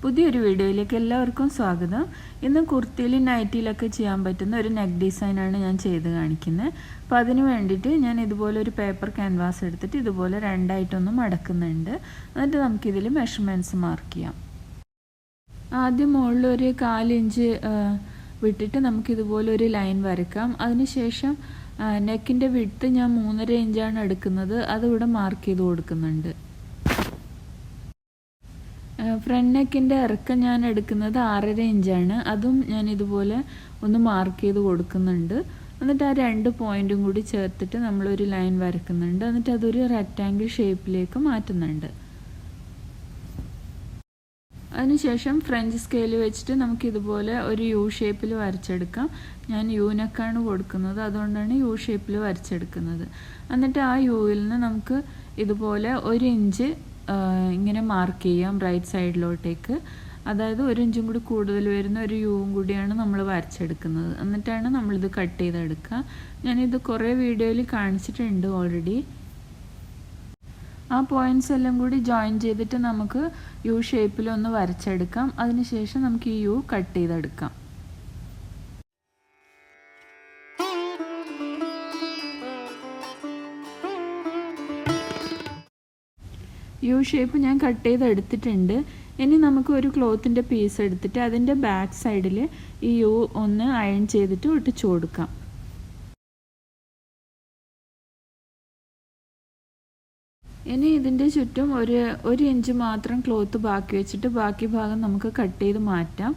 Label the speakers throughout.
Speaker 1: പുതിയൊരു വീഡിയോയിലേക്ക് എല്ലാവർക്കും സ്വാഗതം. ഇന്ന് കുർത്തിയിൽ നൈറ്റിയിലൊക്കെ ചെയ്യാൻ പറ്റുന്ന ഒരു നെക്ക് ഡിസൈനാണ് ഞാൻ ചെയ്ത് കാണിക്കുന്നത്. അപ്പോൾ അതിന് വേണ്ടിയിട്ട് ഞാൻ ഇതുപോലെ ഒരു പേപ്പർ ക്യാൻവാസ് എടുത്തിട്ട് ഇതുപോലെ രണ്ടായിട്ടൊന്ന് മടക്കുന്നുണ്ട്. എന്നിട്ട് നമുക്കിതിൽ മെഷർമെൻറ്റ്സ് മാർക്ക് ചെയ്യാം. ആദ്യം മുകളിൽ ഒരു 1/4 ഇഞ്ച് വിട്ടിട്ട് നമുക്കിതുപോലെ ഒരു ലൈൻ വരയ്ക്കാം. അതിനുശേഷം നെക്കിൻ്റെ വിഡ്ത്ത് ഞാൻ 3.5 ഇഞ്ചാണ് എടുക്കുന്നത്. അതിവിടെ മാർക്ക് ചെയ്ത് കൊടുക്കുന്നുണ്ട്. ഫ്രണ്ട് നെക്കിൻ്റെ ഇറക്കം ഞാൻ എടുക്കുന്നത് 6.5 ഇഞ്ചാണ്. അതും ഞാൻ ഇതുപോലെ ഒന്ന് മാർക്ക് ചെയ്ത് കൊടുക്കുന്നുണ്ട്. എന്നിട്ട് ആ 2 പോയിൻറ്റും കൂടി ചേർത്തിട്ട് നമ്മളൊരു ലൈൻ വരയ്ക്കുന്നുണ്ട്. എന്നിട്ട് അതൊരു റെക്റ്റാങ്കിൾ ഷേപ്പിലേക്ക് മാറ്റുന്നുണ്ട്. അതിനുശേഷം ഫ്രഞ്ച് സ്കെയിൽ വെച്ചിട്ട് നമുക്കിതുപോലെ ഒരു യു ഷേപ്പിൽ വരച്ചെടുക്കാം. ഞാൻ യു നെക്കാണ് കൊടുക്കുന്നത്, അതുകൊണ്ടാണ് യു ഷേപ്പിൽ വരച്ചെടുക്കുന്നത്. എന്നിട്ട് ആ യുവിൽ നിന്ന് നമുക്ക് ഇതുപോലെ 1 ഇഞ്ച് ഇങ്ങനെ മാർക്ക് ചെയ്യാം റൈറ്റ് സൈഡിലോട്ടേക്ക്. അതായത് 1 ഇഞ്ചും കൂടി കൂടുതൽ വരുന്ന ഒരു യുവും കൂടിയാണ് നമ്മൾ വരച്ചെടുക്കുന്നത്. എന്നിട്ടാണ് നമ്മളിത് കട്ട് ചെയ്തെടുക്കുക. ഞാനിത് കുറേ വീഡിയോയിൽ കാണിച്ചിട്ടുണ്ട് ഓൾറെഡി. ആ പോയിൻറ്റ്സ് എല്ലാം കൂടി ജോയിൻ ചെയ്തിട്ട് നമുക്ക് യു ഷേപ്പിലൊന്ന് വരച്ചെടുക്കാം. അതിനുശേഷം നമുക്ക് ഈ യു കട്ട് ചെയ്തെടുക്കാം. യു ഷേപ്പ് ഞാൻ കട്ട് ചെയ്തെടുത്തിട്ടുണ്ട്. ഇനി നമുക്ക് ഒരു ക്ലോത്തിൻ്റെ പീസ് എടുത്തിട്ട് അതിൻ്റെ ബാക്ക് സൈഡിൽ ഈ യു ഒന്ന് അയൺ ചെയ്തിട്ട് ഒട്ടിച്ചു കൊടുക്കാം. ഇനി ഇതിൻ്റെ ചുറ്റും ഒരു ഇഞ്ച് മാത്രം ക്ലോത്ത് ബാക്കി വെച്ചിട്ട് ബാക്കി ഭാഗം നമുക്ക് കട്ട് ചെയ്ത് മാറ്റാം.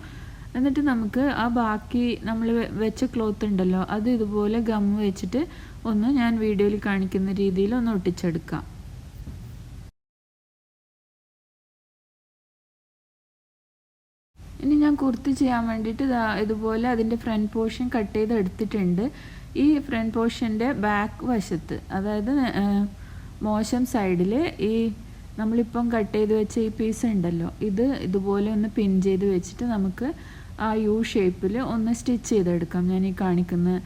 Speaker 1: എന്നിട്ട് നമുക്ക് ആ ബാക്കി നമ്മൾ വെച്ച ക്ലോത്ത് ഉണ്ടല്ലോ, അത് ഇതുപോലെ ഗം വെച്ചിട്ട് ഒന്ന് ഞാൻ വീഡിയോയിൽ കാണിക്കുന്ന രീതിയിൽ ഒന്ന് ഒട്ടിച്ചെടുക്കാം. ഇനി ഞാൻ കുർത്തി ചെയ്യാൻ വേണ്ടിയിട്ട് ഇതുപോലെ അതിൻ്റെ ഫ്രണ്ട് പോർഷൻ കട്ട് ചെയ്ത് എടുത്തിട്ടുണ്ട്. ഈ ഫ്രണ്ട് പോർഷൻ്റെ ബാക്ക് വശത്ത്, അതായത് മോശം സൈഡിൽ ഈ നമ്മളിപ്പം കട്ട് ചെയ്ത് വെച്ച ഈ പീസ് ഉണ്ടല്ലോ, ഇത് ഇതുപോലെ ഒന്ന് പിൻ ചെയ്ത് വെച്ചിട്ട് നമുക്ക് ആ യു ഷേപ്പിൽ ഒന്ന് സ്റ്റിച്ച് ചെയ്തെടുക്കാം. ഞാൻ ഈ കാണിക്കുന്ന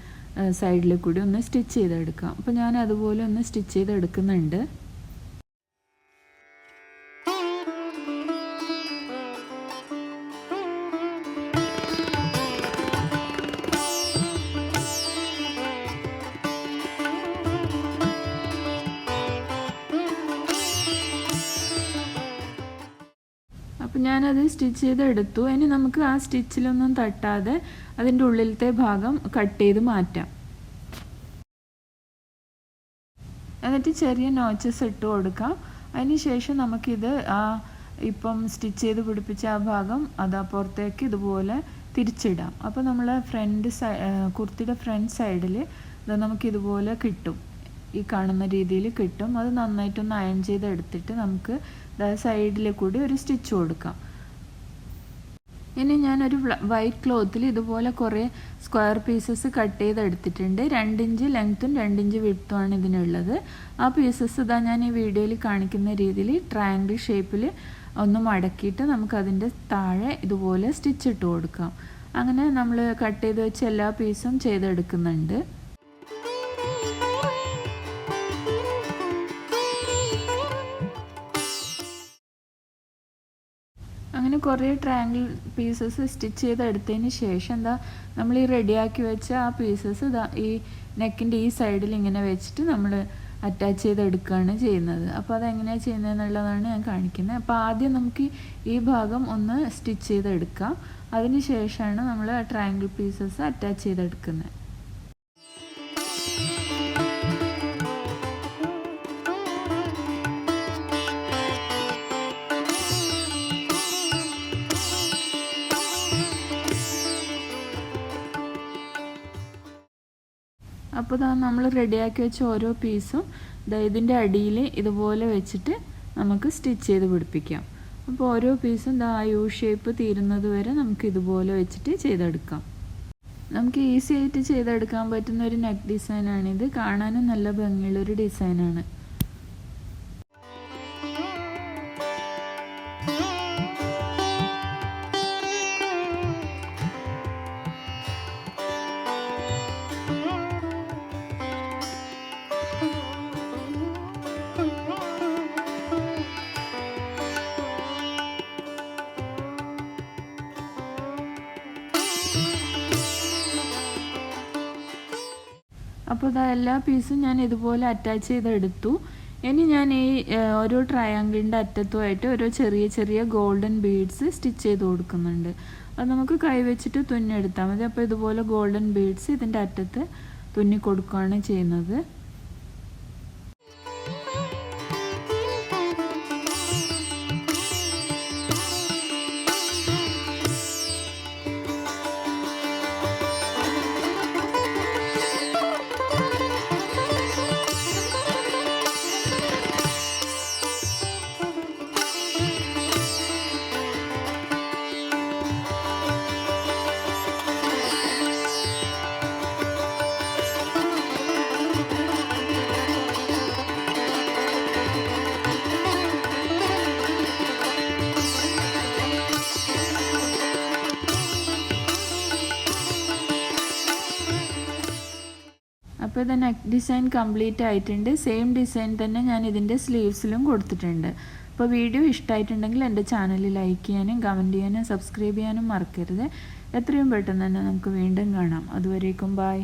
Speaker 1: സൈഡിൽ കൂടി ഒന്ന് സ്റ്റിച്ച് ചെയ്തെടുക്കാം. അപ്പോൾ ഞാൻ അതുപോലെ ഒന്ന് സ്റ്റിച്ച് ചെയ്തെടുക്കുന്നുണ്ട്. അപ്പോൾ ഞാനത് സ്റ്റിച്ച് ചെയ്തെടുത്തു. ഇനി നമുക്ക് ആ സ്റ്റിച്ചിലൊന്നും തട്ടാതെ അതിൻ്റെ ഉള്ളിലത്തെ ഭാഗം കട്ട് ചെയ്ത് മാറ്റാം. എന്നിട്ട് ചെറിയ നോച്ചസ് ഇട്ട് കൊടുക്കാം. അതിന് ശേഷം നമുക്കിത് ഇപ്പം സ്റ്റിച്ച് ചെയ്ത് പിടിപ്പിച്ച ആ ഭാഗം പുറത്തേക്ക് ഇതുപോലെ തിരിച്ചിടാം. അപ്പോൾ നമ്മൾ കുർത്തിയുടെ ഫ്രണ്ട് സൈഡിൽ ഇത് നമുക്കിതുപോലെ കിട്ടും, ഈ കാണുന്ന രീതിയിൽ കിട്ടും. അത് നന്നായിട്ടൊന്ന് അയൺ ചെയ്തെടുത്തിട്ട് നമുക്ക് സൈഡിൽ കൂടി ഒരു സ്റ്റിച്ച് കൊടുക്കാം. ഇനി ഞാനൊരു വൈറ്റ് ക്ലോത്തിൽ ഇതുപോലെ കുറേ സ്ക്വയർ പീസസ് കട്ട് ചെയ്തെടുത്തിട്ടുണ്ട്. 2 ഇഞ്ച് ലെങ്ത്തും 2 ഇഞ്ച് വിഡ്ത്തുമാണ് ഇതിനുള്ളത്. ആ പീസസ് ഞാൻ ഈ വീഡിയോയിൽ കാണിക്കുന്ന രീതിയിൽ ട്രയാങ്കിൾ ഷേപ്പിൽ ഒന്ന് മടക്കിയിട്ട് നമുക്കതിൻ്റെ താഴെ ഇതുപോലെ സ്റ്റിച്ച് ഇട്ട് കൊടുക്കാം. അങ്ങനെ നമ്മൾ കട്ട് ചെയ്ത് വെച്ച് എല്ലാ പീസും ചെയ്തെടുക്കുന്നുണ്ട്. അങ്ങനെ കുറേ ട്രയാങ്കിൾ പീസസ് സ്റ്റിച്ച് ചെയ്തെടുത്തതിന് ശേഷം നമ്മൾ ഈ റെഡിയാക്കി വെച്ച ആ പീസസ് ഈ നെക്കിൻ്റെ ഈ സൈഡിൽ ഇങ്ങനെ വെച്ചിട്ട് നമ്മൾ അറ്റാച്ച് ചെയ്തെടുക്കുകയാണ് ചെയ്യുന്നത്. അപ്പോൾ അതെങ്ങനെയാണ് ചെയ്യുന്നതെന്നുള്ളതാണ് ഞാൻ കാണിക്കുന്നത്. അപ്പോൾ ആദ്യം നമുക്ക് ഈ ഭാഗം ഒന്ന് സ്റ്റിച്ച് ചെയ്തെടുക്കാം. അതിന് ശേഷമാണ് നമ്മൾ ട്രയാങ്കിൾ പീസസ് അറ്റാച്ച് ചെയ്തെടുക്കുന്നത്. അപ്പോൾ നമ്മൾ റെഡിയാക്കി വെച്ച ഓരോ പീസും ഇതിൻ്റെ അടിയിൽ ഇതുപോലെ വെച്ചിട്ട് നമുക്ക് സ്റ്റിച്ച് ചെയ്ത് പിടിപ്പിക്കാം. അപ്പോൾ ഓരോ പീസും യു ഷേപ്പ് തീരുന്നത് വരെ നമുക്ക് ഇതുപോലെ വെച്ചിട്ട് ചെയ്തെടുക്കാം. നമുക്ക് ഈസി ആയിട്ട് ചെയ്തെടുക്കാൻ പറ്റുന്ന ഒരു നെക്ക് ഡിസൈനാണിത്. കാണാനും നല്ല ഭംഗിയുള്ളൊരു ഡിസൈനാണ്. അപ്പോൾ ഇതാ എല്ലാ പീസും ഞാൻ ഇതുപോലെ അറ്റാച്ച് ചെയ്തെടുത്തു. ഇനി ഞാൻ ഈ ഓരോ ട്രയാങ്കിളിൻ്റെ അറ്റത്തുമായിട്ട് ഓരോ ചെറിയ ചെറിയ ഗോൾഡൻ ബീഡ്സ് സ്റ്റിച്ച് ചെയ്ത് കൊടുക്കുന്നുണ്ട്. അത് നമുക്ക് കൈ വെച്ചിട്ട് തുന്നിയെടുത്താൽ മതി. അപ്പോൾ ഇതുപോലെ ഗോൾഡൻ ബീഡ്സ് ഇതിൻ്റെ അറ്റത്ത് തുന്നി കൊടുക്കുകയാണ് ചെയ്യുന്നത്. അപ്പോൾ ഇത് നെക്ക് ഡിസൈൻ കംപ്ലീറ്റ് ആയിട്ടുണ്ട്. സെയിം ഡിസൈൻ തന്നെ ഞാൻ ഇതിൻ്റെ സ്ലീവ്സിലും കൊടുത്തിട്ടുണ്ട്. അപ്പോൾ വീഡിയോ ഇഷ്ടമായിട്ടുണ്ടെങ്കിൽ എൻ്റെ ചാനൽ ലൈക്ക് ചെയ്യാനും കമൻറ്റ് ചെയ്യാനും സബ്സ്ക്രൈബ് ചെയ്യാനും മറക്കരുത്. എത്രയും പെട്ടെന്ന് തന്നെ നമുക്ക് വീണ്ടും കാണാം. അതുവരേക്കും ബൈ.